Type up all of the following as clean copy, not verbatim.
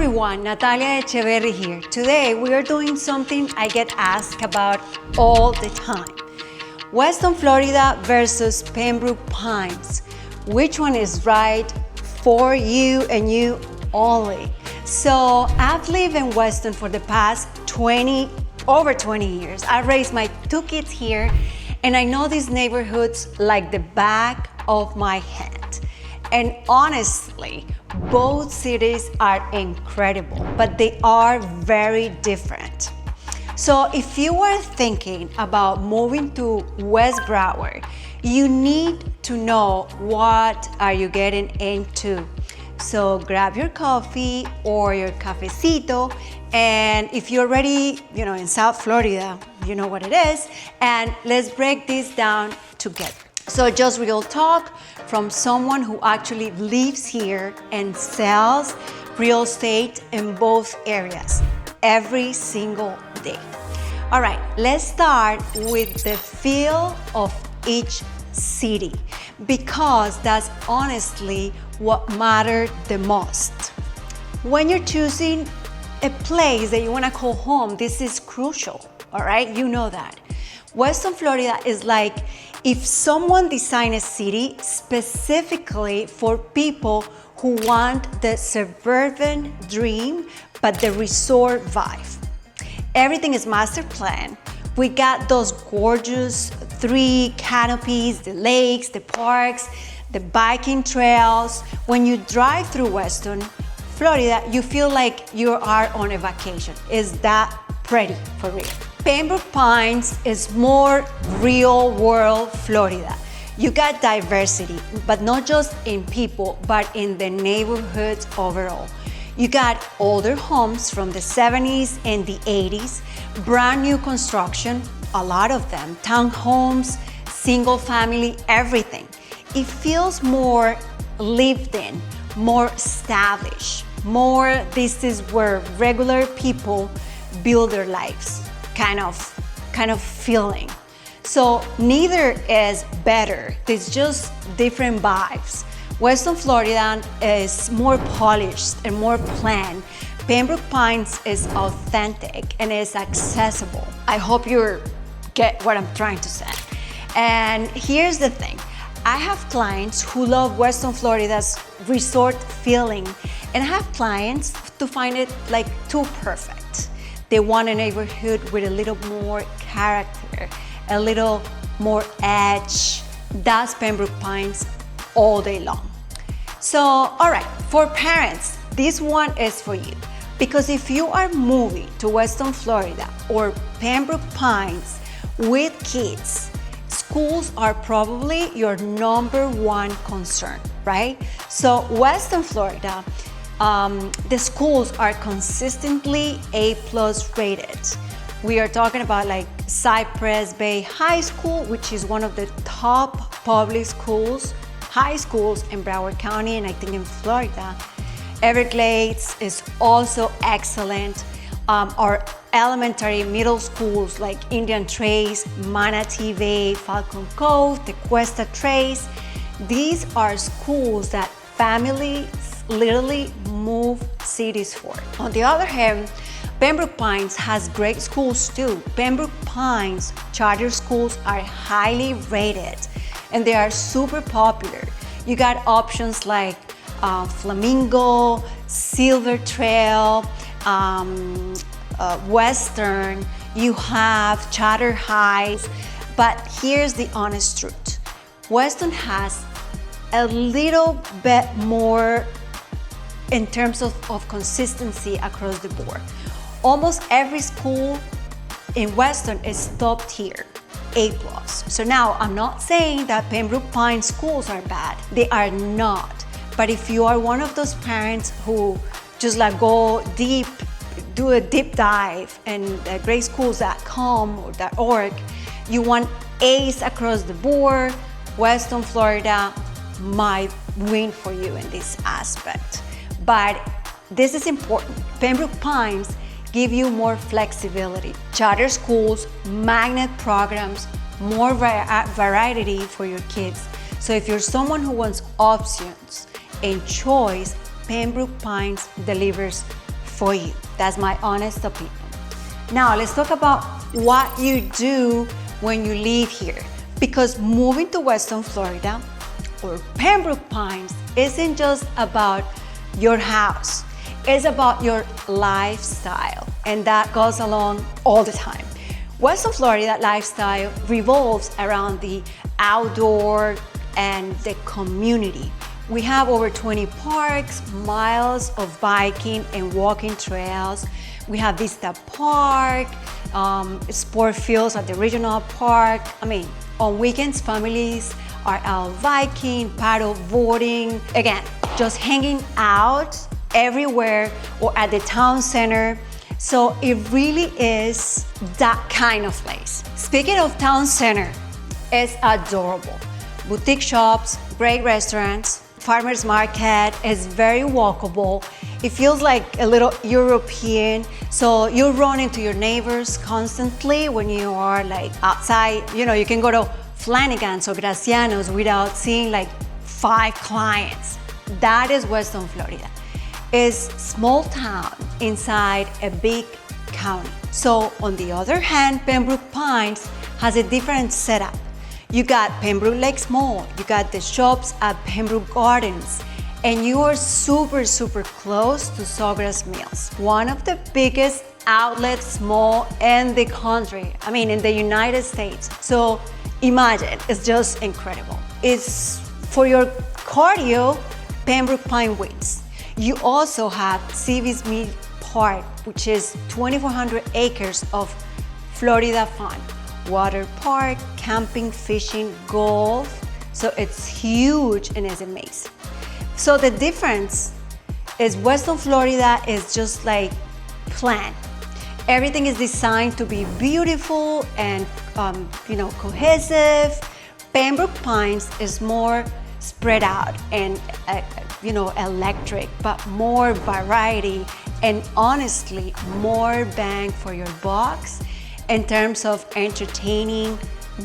everyone, Natalia Echeverri here. Today we are doing something I get asked about all the time. Weston Florida versus Pembroke Pines. Which one is right for you and you only? So I've lived in Weston for the past over 20 years. I raised my 2 kids here and I know these neighborhoods like the back of my hand. And honestly, both cities are incredible, but they are very different. So if you are thinking about moving to West Broward, you need to know what are you getting into. So grab your coffee or your cafecito, and if you're already, in South Florida, you know what it is, and let's break this down together. So just real talk from someone who actually lives here and sells real estate in both areas every single day. All right, let's start with the feel of each city, because that's honestly what matters the most. When you're choosing a place that you want to call home, this is crucial, all right? You know that. Weston Florida is like if someone designed a city specifically for people who want the suburban dream, but the resort vibe. Everything is master planned. We got those gorgeous 3 canopies, the lakes, the parks, the biking trails. When you drive through Weston Florida, you feel like you are on a vacation. It's that pretty for real. Pembroke Pines is more real world Florida. You got diversity, but not just in people, but in the neighborhoods overall. You got older homes from the 70s and the 80s, brand new construction, a lot of them, townhomes, single family, everything. It feels more lived in, more established, more this is where regular people build their lives, kind of feeling. So neither is better, it's just different vibes. Weston Florida is more polished and more planned. Pembroke Pines is authentic and is accessible. I hope you get what I'm trying to say. And here's the thing. I have clients who love Weston Florida's resort feeling, and I have clients to find it like too perfect. They want a neighborhood with a little more character, a little more edge. That's Pembroke Pines all day long. So, all right, for parents, this one is for you. Because if you are moving to Weston Florida or Pembroke Pines with kids, schools are probably your #1 concern, right? So Weston Florida, the schools are consistently A+ rated. We are talking about like Cypress Bay High School, which is one of the top public high schools in Broward County, and I think in Florida. Everglades is also excellent. Our elementary middle schools like Indian Trace, Manatee Bay, Falcon Cove, the Cuesta Trace, these are schools that families literally move cities for. On the other hand, Pembroke Pines has great schools too. Pembroke Pines charter schools are highly rated and they are super popular. You got options like Flamingo, Silver Trail, Western, you have Charter Heights, but here's the honest truth. Weston has a little bit more in terms of consistency across the board. Almost every school in Weston is top tier, A+. So now I'm not saying that Pembroke Pines schools are bad. They are not. But if you are one of those parents who just like go deep, do a deep dive in greatschools.com or .org, you want A's across the board, Weston Florida might win for you in this aspect. But this is important. Pembroke Pines give you more flexibility. Charter schools, magnet programs, more variety for your kids. So if you're someone who wants options and choice, Pembroke Pines delivers for you. That's my honest opinion. Now, let's talk about what you do when you leave here. Because moving to Weston Florida or Pembroke Pines isn't just about your house. It's about your lifestyle, and that goes along all the time. Weston Florida lifestyle revolves around the outdoor and the community. We have over 20 parks, miles of biking and walking trails. We have Vista Park, sport fields at the regional park. On weekends, families are out biking, paddle boarding. Again, just hanging out everywhere or at the town center. So it really is that kind of place. Speaking of town center, it's adorable. Boutique shops, great restaurants, farmers market is very walkable. It feels like a little European. So you run into your neighbors constantly when you are like outside. You can go to Flanagan's or Graciano's without seeing like 5 clients. That is Weston Florida. It's small town inside a big county. So on the other hand, Pembroke Pines has a different setup. You got Pembroke Lakes Mall, you got the shops at Pembroke Gardens, and you are super, super close to Sawgrass Mills, one of the biggest outlets mall in the country, in the United States. So imagine, it's just incredible. It's for your cardio, Pembroke Pines wins. You also have Sea Smith Park, which is 2,400 acres of Florida fun. Water park, camping, fishing, golf. So it's huge and it's amazing. So the difference is Weston Florida is just like planned. Everything is designed to be beautiful and cohesive. Pembroke Pines is more spread out and electric, but more variety and honestly more bang for your bucks. In terms of entertaining,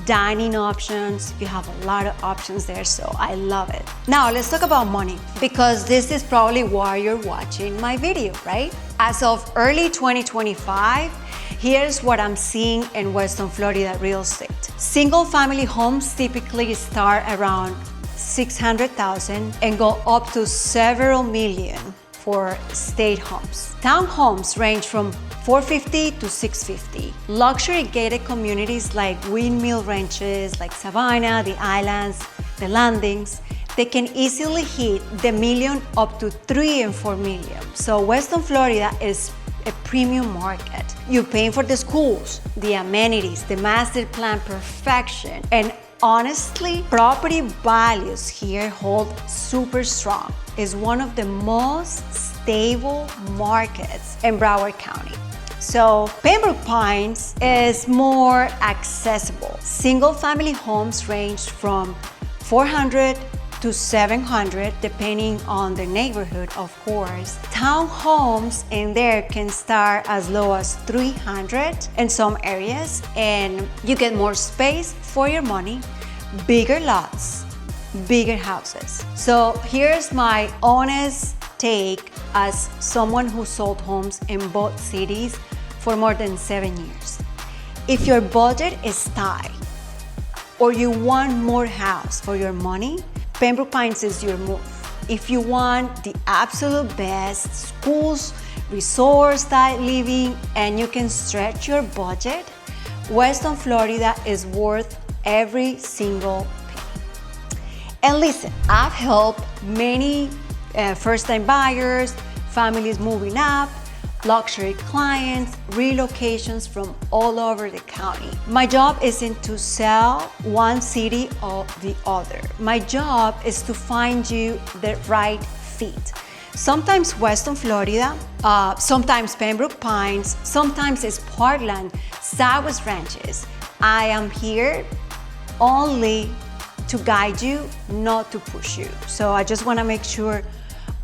dining options, you have a lot of options there, so I love it. Now let's talk about money, because this is probably why you're watching my video, right? As of early 2025, here's what I'm seeing in Weston Florida real estate. Single family homes typically start around $600,000 and go up to several million for state homes. Townhomes range from $450,000 to $650,000. Luxury gated communities like Windmill Ranches, like Savannah, the Islands, the Landings, they can easily hit the million up to 3 and 4 million. So Weston Florida is a premium market. You're paying for the schools, the amenities, the master plan perfection, and honestly, property values here hold super strong. It's one of the most stable markets in Broward County. So Pembroke Pines is more accessible. Single family homes range from 400 to 700 depending on the neighborhood, of course. Townhomes in there can start as low as 300 in some areas, and you get more space for your money, bigger lots, bigger houses. So here's my honest take as someone who sold homes in both cities for more than 7 years. If your budget is tight or you want more house for your money, Pembroke Pines is your move. If you want the absolute best schools, resort style living, and you can stretch your budget, Weston Florida is worth every single penny. And listen, I've helped many first-time buyers, families moving up, luxury clients, relocations from all over the county. My job isn't to sell one city or the other. My job is to find you the right fit. Sometimes Weston Florida, sometimes Pembroke Pines, sometimes it's Parkland, Southwest Ranches. I am here only to guide you, not to push you. So I just want to make sure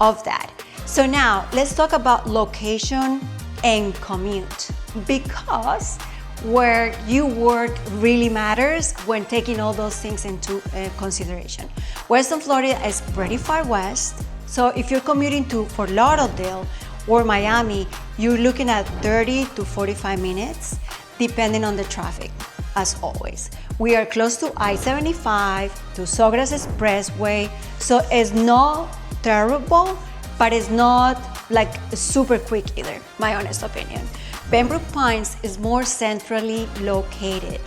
of that. So now let's talk about location and commute, because where you work really matters when taking all those things into consideration. Weston Florida is pretty far west, so if you're commuting to Fort Lauderdale or Miami, you're looking at 30 to 45 minutes, depending on the traffic, as always. We are close to I-75, to Sogras Expressway, so it's not terrible, but it's not like super quick either, my honest opinion. Pembroke Pines is more centrally located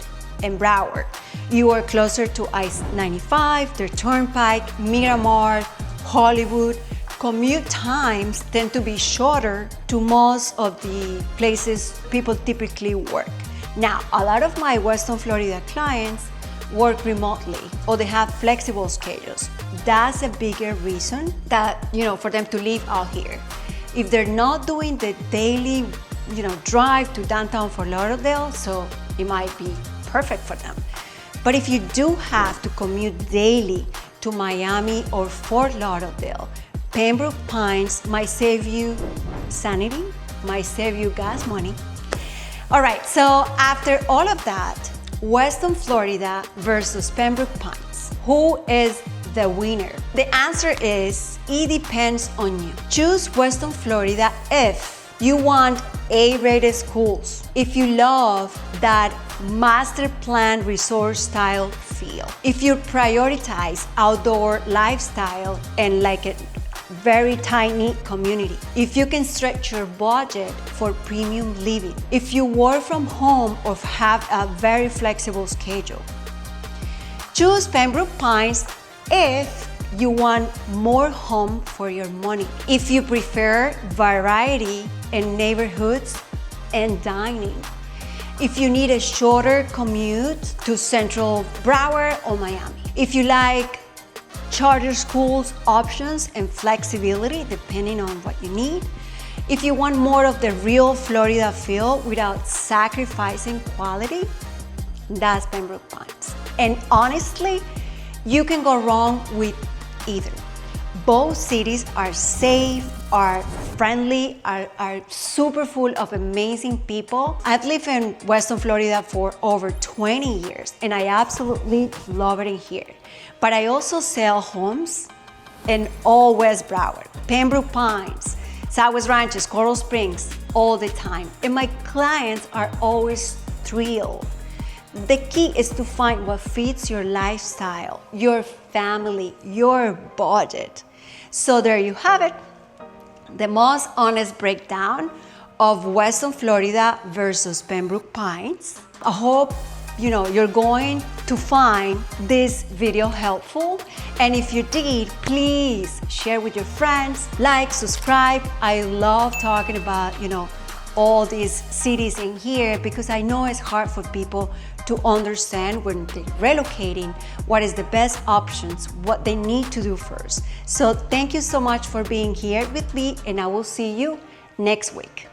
in Broward. You are closer to I-95, the Turnpike, Miramar, Hollywood. Commute times tend to be shorter to most of the places people typically work. Now, a lot of my Weston Florida clients work remotely or they have flexible schedules. That's a bigger reason that, for them to live out here. If they're not doing the daily, drive to downtown Fort Lauderdale, so it might be perfect for them. But if you do have to commute daily to Miami or Fort Lauderdale, Pembroke Pines might save you sanity, might save you gas money. All right, so after all of that, Weston Florida versus Pembroke Pines, who is the winner? The answer is, it depends on you. Choose Weston Florida if you want A-rated schools, if you love that master plan resort style feel, if you prioritize outdoor lifestyle and like a very tiny community, if you can stretch your budget for premium living, if you work from home or have a very flexible schedule. Choose Pembroke Pines if you want more home for your money, if you prefer variety in neighborhoods and dining, if you need a shorter commute to Central Broward or Miami, if you like charter schools options and flexibility depending on what you need, if you want more of the real Florida feel without sacrificing quality, that's Pembroke Pines. And honestly, you can go wrong with either. Both cities are safe, are friendly, are super full of amazing people. I've lived in Weston Florida for over 20 years and I absolutely love it in here. But I also sell homes in all West Broward, Pembroke Pines, Southwest Ranches, Coral Springs, all the time. And my clients are always thrilled. The key is to find what fits your lifestyle, your family, your budget. So there you have it, the most honest breakdown of Weston Florida versus Pembroke Pines. I hope you're going to find this video helpful. And if you did, please share with your friends, like, subscribe. I love talking about, all these cities in here because I know it's hard for people to understand when they're relocating what is the best options, what they need to do first. So thank you so much for being here with me and I will see you next week.